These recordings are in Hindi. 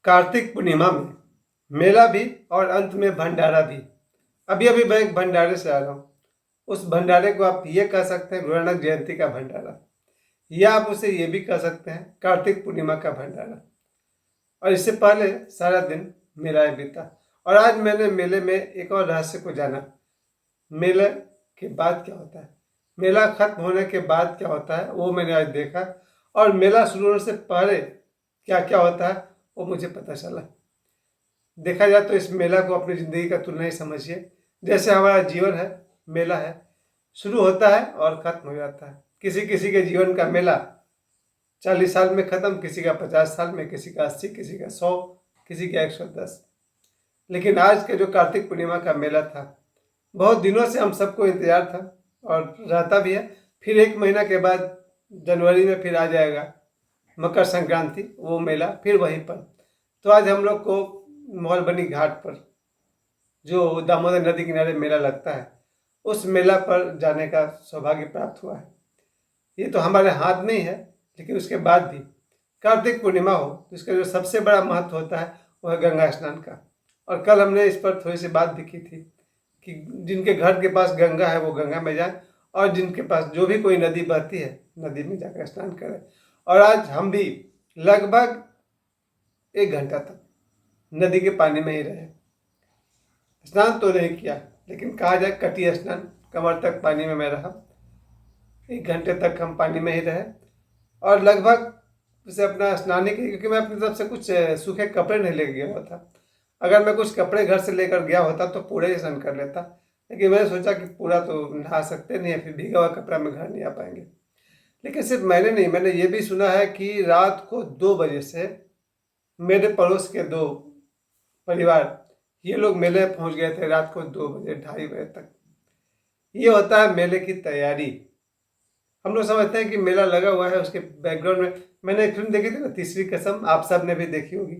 कार्तिक पूर्णिमा में मेला भी और अंत में भंडारा भी। अभी अभी मैं एक भंडारे से आ रहा हूँ। उस भंडारे को आप ये कह सकते हैं गुरु नानक जयंती का भंडारा, या आप उसे ये भी कह सकते हैं कार्तिक पूर्णिमा का भंडारा। और इससे पहले सारा दिन मेला बीता, और आज मैंने मेले में एक और रहस्य को जाना। मेले के बाद क्या होता है, मेला खत्म होने के बाद क्या होता है, वो मैंने आज देखा। और मेला शुरू होने से पहले क्या क्या होता है वो मुझे पता चला। देखा जाए तो इस मेला को अपनी ज़िंदगी का तुलना ही समझिए। जैसे हमारा जीवन है, मेला है, शुरू होता है और ख़त्म हो जाता है। किसी किसी के जीवन का मेला 40 साल में ख़त्म, किसी का 50 साल में, किसी का 80, किसी का 100, किसी का 110। लेकिन आज के जो कार्तिक पूर्णिमा का मेला था, बहुत दिनों से हम सबको इंतज़ार था और रहता भी है। फिर 1 महीना के बाद जनवरी में फिर आ जाएगा मकर संक्रांति, वो मेला फिर वहीं पर। तो आज हम लोग को मॉलबनी घाट पर जो दामोदर नदी किनारे मेला लगता है, उस मेला पर जाने का सौभाग्य प्राप्त हुआ है। ये तो हमारे हाथ में ही है, लेकिन उसके बाद भी कार्तिक पूर्णिमा हो तो इसका जो सबसे बड़ा महत्व होता है वो है गंगा स्नान का। और कल हमने इस पर थोड़ी सी बात भी की थी कि जिनके घर के पास गंगा है वो गंगा में जाए, और जिनके पास जो भी कोई नदी बहती है नदी में जाकर स्नान करें। और आज हम भी लगभग 1 घंटा तक नदी के पानी में ही रहे। स्नान तो नहीं किया, लेकिन कहा जाए कटी स्नान, कमर तक पानी में मैं रहा। 1 घंटे तक हम पानी में ही रहे और लगभग उसे अपना स्नान ही किया, क्योंकि मैं अपनी तरफ से कुछ सूखे कपड़े नहीं लेके गया हुआ था। अगर मैं कुछ कपड़े घर से लेकर गया होता तो पूरे ही स्नान कर लेता, लेकिन मैंने सोचा कि पूरा तो नहा सकते नहीं है, फिर भीगा हुआ कपड़ा में घर नहीं आ पाएंगे। लेकिन सिर्फ मैंने नहीं, मैंने ये भी सुना है कि रात को 2 बजे से मेरे पड़ोस के 2 परिवार ये लोग मेले पहुंच गए थे रात को 2 बजे, 2:30 बजे तक। ये होता है मेले की तैयारी। हम लोग समझते हैं कि मेला लगा हुआ है, उसके बैकग्राउंड में मैंने एक फिल्म देखी थी ना, तीसरी कसम, आप सब ने भी देखी होगी।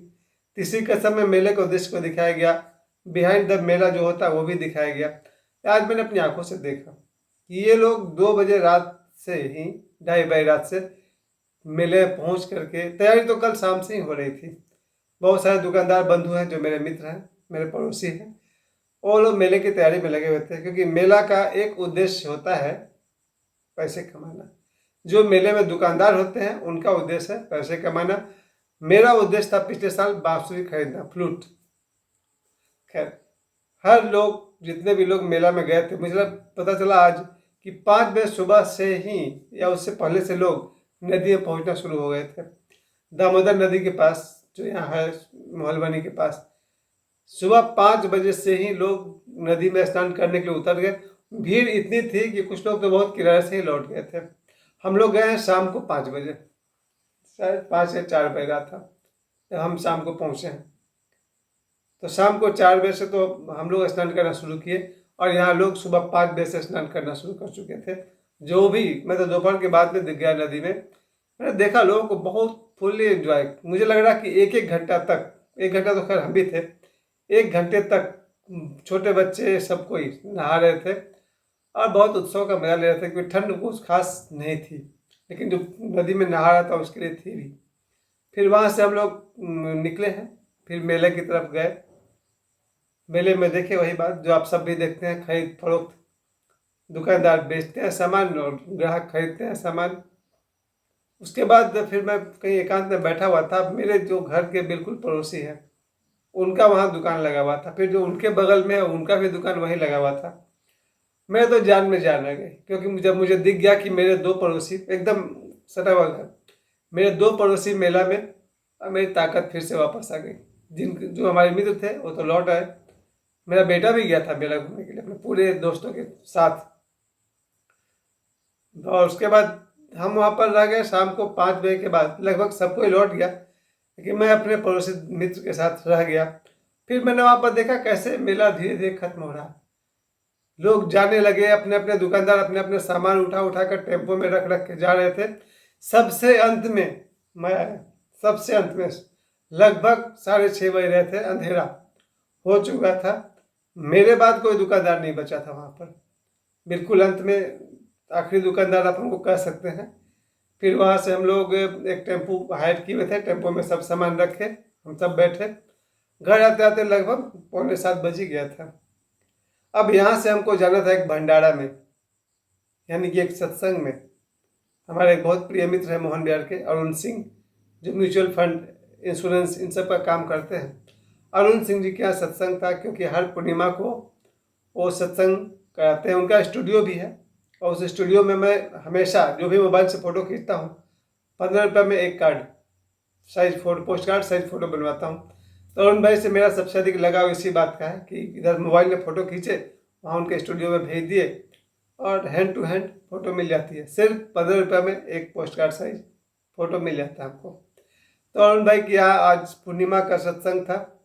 तीसरी कसम में मेले को, दृश्य को दिखाया गया, बिहाइंड द मेला जो होता है वो भी दिखाया गया। आज मैंने अपनी आंखों से देखा कि ये लोग 2 बजे रात से ही, 2:30 बजे रात से मेले पहुंच करके, तैयारी तो कल शाम से ही हो रही थी। बहुत सारे दुकानदार बंधु हैं जो मेरे मित्र हैं, मेरे पड़ोसी हैं, वो लोग मेले की तैयारी में लगे हुए थे, क्योंकि मेला का एक उद्देश्य होता है पैसे कमाना। जो मेले में दुकानदार होते हैं उनका उद्देश्य है पैसे कमाना। मेरा उद्देश्य था पिछले साल बांसुरी खरीदना, फ्लूट। खैर, हर लोग, जितने भी लोग मेला में गए थे, मुझे पता चला आज कि 5 बजे सुबह से ही या उससे पहले से लोग नदी में पहुंचना शुरू हो गए थे। दामोदर नदी के पास जो यहाँ है मोहलबनी के पास, सुबह 5 बजे से ही लोग नदी में स्नान करने के लिए उतर गए। भीड़ इतनी थी कि कुछ लोग तो बहुत किराए से ही लौट गए थे। हम लोग गए हैं शाम को 5 बजे, शायद 5 या 4 बज रहा था जब हम शाम को पहुँचे हैं। तो शाम को 4 बजे से तो हम लोग स्नान करना शुरू किए, और यहाँ लोग सुबह 5 बजे से स्नान करना शुरू कर चुके थे। जो भी, मैं तो दोपहर के बाद में दिख गया नदी में, मैंने देखा लोगों को बहुत फुल्ली एंजॉय। मुझे लग रहा कि 1-1 घंटा तक, 1 घंटा तो खैर हम भी थे, 1 घंटे तक छोटे बच्चे सब कोई नहा रहे थे और बहुत उत्सव का मजा ले रहे थे, क्योंकि ठंड कुछ खास नहीं थी, लेकिन जो नदी में नहा रहा था उसके लिए थी भी। फिर वहाँ से हम लोग निकले हैं, फिर मेले की तरफ गए। मेले में देखे वही बात जो आप सब भी देखते हैं, खरीद फरोख्त, दुकानदार बेचते हैं सामान और ग्राहक खरीदते हैं सामान। उसके बाद फिर मैं कहीं एकांत में बैठा हुआ था। मेरे जो घर के बिल्कुल पड़ोसी हैं उनका वहाँ दुकान लगा हुआ था, फिर जो उनके बगल में है उनका भी दुकान वहीं लगा हुआ था। मैं तो जान में जान आ गई, क्योंकि जब मुझे दिख गया कि मेरे 2 पड़ोसी, एकदम सटा हुआ घर, मेरे 2 पड़ोसी मेला में, अब मेरी ताकत फिर से वापस आ गई। जो हमारे मित्र थे वो तो लौट आए। मेरा बेटा भी गया था मेला घूमने के लिए अपने पूरे दोस्तों के साथ। और उसके बाद हम वहाँ पर रह गए। शाम को 5 बजे के बाद लगभग सब कोई लौट गया, लेकिन मैं अपने पड़ोसी मित्र के साथ रह गया। फिर मैंने वहाँ पर देखा कैसे मेला धीरे धीरे खत्म हो रहा। लोग जाने लगे, अपने अपने दुकानदार अपने अपने सामान उठा उठा कर टेम्पो में रख रख के जा रहे थे। सबसे अंत में मैं आया, सबसे अंत में लगभग 6:30 बज रहे थे, अंधेरा हो चुका था। मेरे बाद कोई दुकानदार नहीं बचा था वहाँ पर, बिल्कुल अंत में आखिरी दुकानदार आप हमको कह सकते हैं। फिर वहाँ से हम लोग एक टेम्पो हायर किए हुए थे, टेम्पो में सब सामान रखे हम सब बैठे, घर आते आते लगभग 6:45 बज ही गया था। अब यहाँ से हमको जाना था एक भंडारा में, यानी कि एक सत्संग में। हमारे एक बहुत प्रिय मित्र है मोहन बिहार के, अरुण सिंह, जो म्यूचुअल फंड, इंश्योरेंस, इन सब का काम करते हैं। अरुण सिंह जी के यहाँ सत्संग था, क्योंकि हर पूर्णिमा को वो सत्संग कराते हैं। उनका स्टूडियो भी है, और उस स्टूडियो में मैं हमेशा जो भी मोबाइल से फ़ोटो खींचता हूँ, 15 रुपये में एक card size photo, post card size photo बनवाता हूँ। तो अरुण भाई से मेरा सबसे अधिक लगाव इसी बात का है कि इधर मोबाइल में फ़ोटो खींचे, वहाँ उनके स्टूडियो में भेज दिए, और हैंड टू हैंड फ़ोटो मिल जाती है। सिर्फ 15 रुपये में एक पोस्ट कार्ड साइज फ़ोटो मिल जाता है हमको। तो अरुण भाई के यहाँ आज पूर्णिमा का सत्संग था,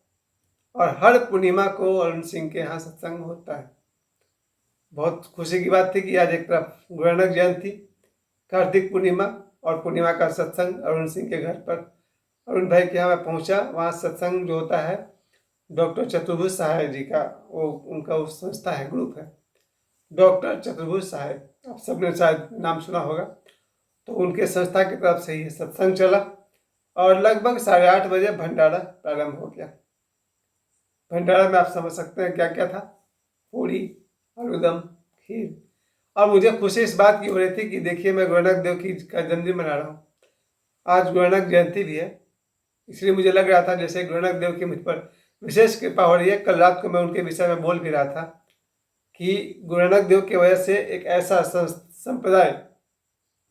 और हर पूर्णिमा को अरुण सिंह के यहाँ सत्संग होता है। बहुत खुशी की बात थी कि आज एक तरफ गुरु नानक जयंती, कार्तिक पूर्णिमा और पूर्णिमा का सत्संग अरुण सिंह के घर पर। अरुण भाई के यहाँ मैं पहुँचा, वहाँ सत्संग जो होता है डॉक्टर चतुर्भुज सहाय जी का, वो उनका उस संस्था है, ग्रुप है डॉक्टर चतुर्भुज सहाय, आप सबने शायद नाम सुना होगा। तो उनके संस्था की तरफ से ही सत्संग चला, और लगभग 8:30 बजे भंडारा प्रारंभ हो गया। भंडारा में आप समझ सकते हैं क्या क्या था, पूरी, आलूदम, खीर। और मुझे खुशी इस बात की हो रही थी कि देखिए मैं गुरु नानक देव की का जन्मदिन मना रहा हूँ, आज गुरु नानक जयंती भी है, इसलिए मुझे लग रहा था जैसे गुरु नानक देव की मुझ पर विशेष कृपा हो रही है। कल रात को मैं उनके विषय में बोल भी रहा था कि गुरु नानक देव की वजह से एक ऐसा संप्रदाय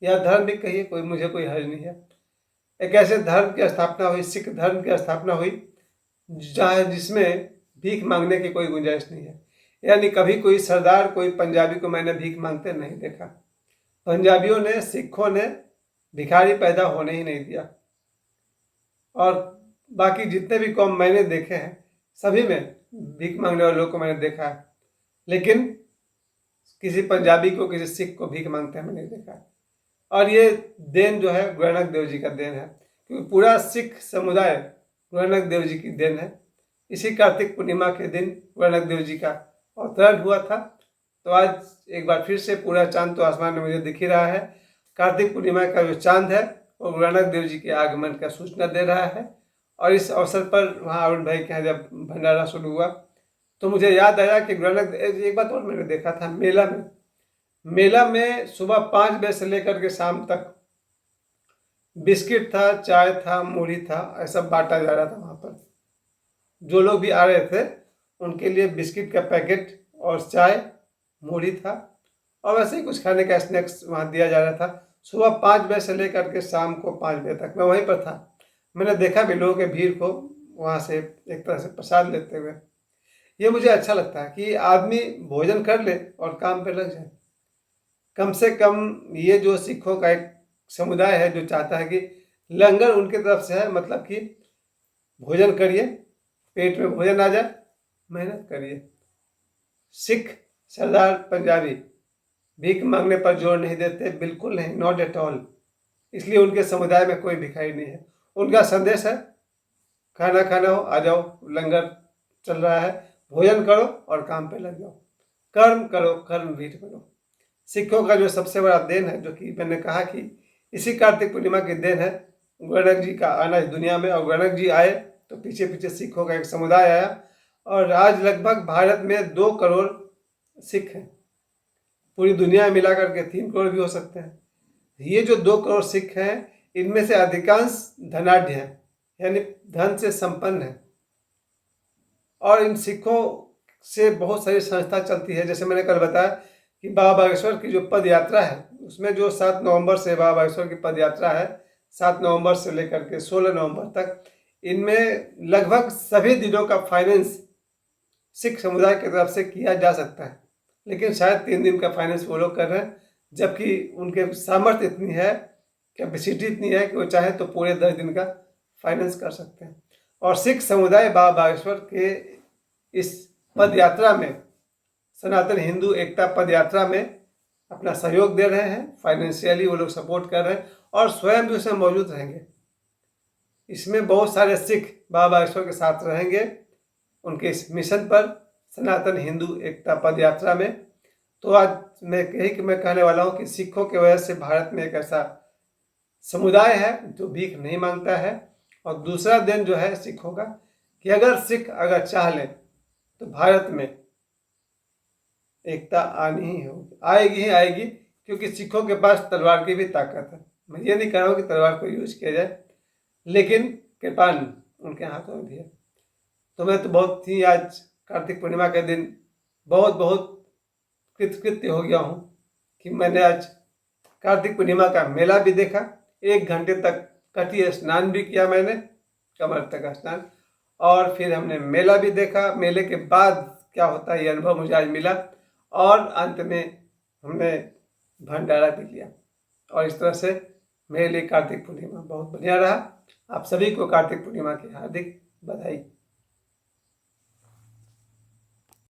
या धर्म भी कहिए, कोई मुझे कोई हर्ज नहीं है, एक ऐसे धर्म की स्थापना हुई, सिख धर्म की स्थापना हुई, जहाँ जिसमें भीख मांगने की कोई गुंजाइश नहीं है। यानी कभी कोई सरदार, कोई पंजाबी को मैंने भीख मांगते नहीं देखा। पंजाबियों ने, सिखों ने भिखारी पैदा होने ही नहीं दिया, और बाकी जितने भी कौम मैंने देखे हैं सभी में भीख मांगने वाले लोगों को मैंने देखा है, लेकिन किसी पंजाबी को, किसी सिख को भीख मांगते हैं मैंने नहीं देखा। और ये देन जो है गुरु नानक देव जी का देन है, क्योंकि पूरा सिख समुदाय गुरु नानक देव जी की देन है। इसी कार्तिक पूर्णिमा के दिन गुरु नानक देव जी का अवतरण हुआ था। तो आज एक बार फिर से पूरा चांद तो आसमान में मुझे दिख ही रहा है। कार्तिक पूर्णिमा का जो चांद है वो गुरु नानक देव जी के आगमन का सूचना दे रहा है। और इस अवसर पर वहाँ अरुण भाई के यहाँ जब भंडारा शुरू हुआ तो मुझे याद आया कि गुरु नानक, एक बात और मैंने देखा था मेला में सुबह 5 बजे से लेकर के शाम तक बिस्किट था, चाय था, मूढ़ी था, ऐसा बांटा जा रहा था। वहाँ पर जो लोग भी आ रहे थे उनके लिए बिस्किट का पैकेट और चाय, मूढ़ी था, और वैसे ही कुछ खाने का स्नैक्स वहाँ दिया जा रहा था। सुबह 5 बजे से लेकर के शाम को 5 बजे तक मैं वहीं पर था। मैंने देखा भी लोगों के भीड़ को वहाँ से एक तरह से प्रसाद लेते हुए। ये मुझे अच्छा लगता है कि आदमी भोजन कर ले और काम पे लग जाए। कम से कम ये जो सिखों का एक समुदाय है जो चाहता है कि लंगर उनकी तरफ से है, मतलब कि भोजन करिए, पेट में भोजन आ जाए, मेहनत करिए। सिख, सरदार, पंजाबी भीख मांगने पर जोर नहीं देते, बिल्कुल नहीं, नॉट एट ऑल। इसलिए उनके समुदाय में कोई भिखारी नहीं है। उनका संदेश है खाना खाना हो आ जाओ, लंगर चल रहा है, भोजन करो और काम पे लग जाओ, कर्म करो, कर्मवीर बनो। सिखों का जो सबसे बड़ा देन है, जो कि मैंने कहा कि इसी कार्तिक पूर्णिमा की देन है, गुरु नानक जी का आना इस दुनिया में। और गुरु नानक जी आए तो पीछे पीछे सिखों का एक समुदाय आया, और आज लगभग भारत में 2 करोड़ सिख हैं। पूरी दुनिया में मिला करके 3 करोड़ भी हो सकते हैं। ये जो 2 करोड़ सिख हैं, इनमें से अधिकांश धनाढ्य हैं, यानी धन से संपन्न है। और इन सिखों से बहुत सारी संस्था चलती है। जैसे मैंने कल बताया कि बाबा बागेश्वर की जो पद यात्रा है, उसमें जो 7 नवंबर से बाबा बागेश्वर की पद यात्रा है, 7 नवंबर से लेकर के 16 नवंबर तक, इनमें लगभग सभी दिनों का फाइनेंस सिख समुदाय की तरफ से किया जा सकता है। लेकिन शायद 3 दिन का फाइनेंस वो लोग कर रहे हैं, जबकि उनके सामर्थ्य इतनी है, कैपेसिटी इतनी है कि वो चाहे तो पूरे 10 दिन का फाइनेंस कर सकते हैं। और सिख समुदाय बाबा बागेश्वर के इस पद यात्रा में, सनातन हिंदू एकता पद यात्रा में अपना सहयोग दे रहे हैं। फाइनेंशियली वो लोग सपोर्ट कर रहे हैं, और स्वयं भी उसमें मौजूद रहेंगे। इसमें बहुत सारे सिख बाबा बागेश्वर के साथ रहेंगे उनके इस मिशन पर, सनातन हिंदू एकता पद यात्रा में। तो आज मैं कहने वाला हूँ कि सिखों की वजह से भारत में एक ऐसा समुदाय है जो भीख नहीं मांगता है, और दूसरा दिन जो है सिखों का कि अगर सिख अगर चाह लें तो भारत में एकता आनी ही होगी, आएगी ही आएगी, क्योंकि सिखों के पास तलवार की भी ताकत है। मैं ये नहीं कह रहा हूँ कि तलवार को यूज किया जाए, लेकिन कृपान उनके हाथों में भी है। तो मैं तो बहुत ही आज कार्तिक पूर्णिमा के दिन बहुत बहुत कृतकृत्य हो गया हूँ कि मैंने आज कार्तिक पूर्णिमा का मेला भी देखा, 1 घंटे तक कटी स्नान भी किया मैंने, कमर तक स्नान, और फिर हमने मेला भी देखा। मेले के बाद क्या होता है ये अनुभव मुझे आज मिला, और अंत में हमने भंडारा भी लिया। और इस तरह से मेरे लिए कार्तिक पूर्णिमा बहुत बढ़िया रहा। आप सभी को कार्तिक पूर्णिमा की हार्दिक बधाई।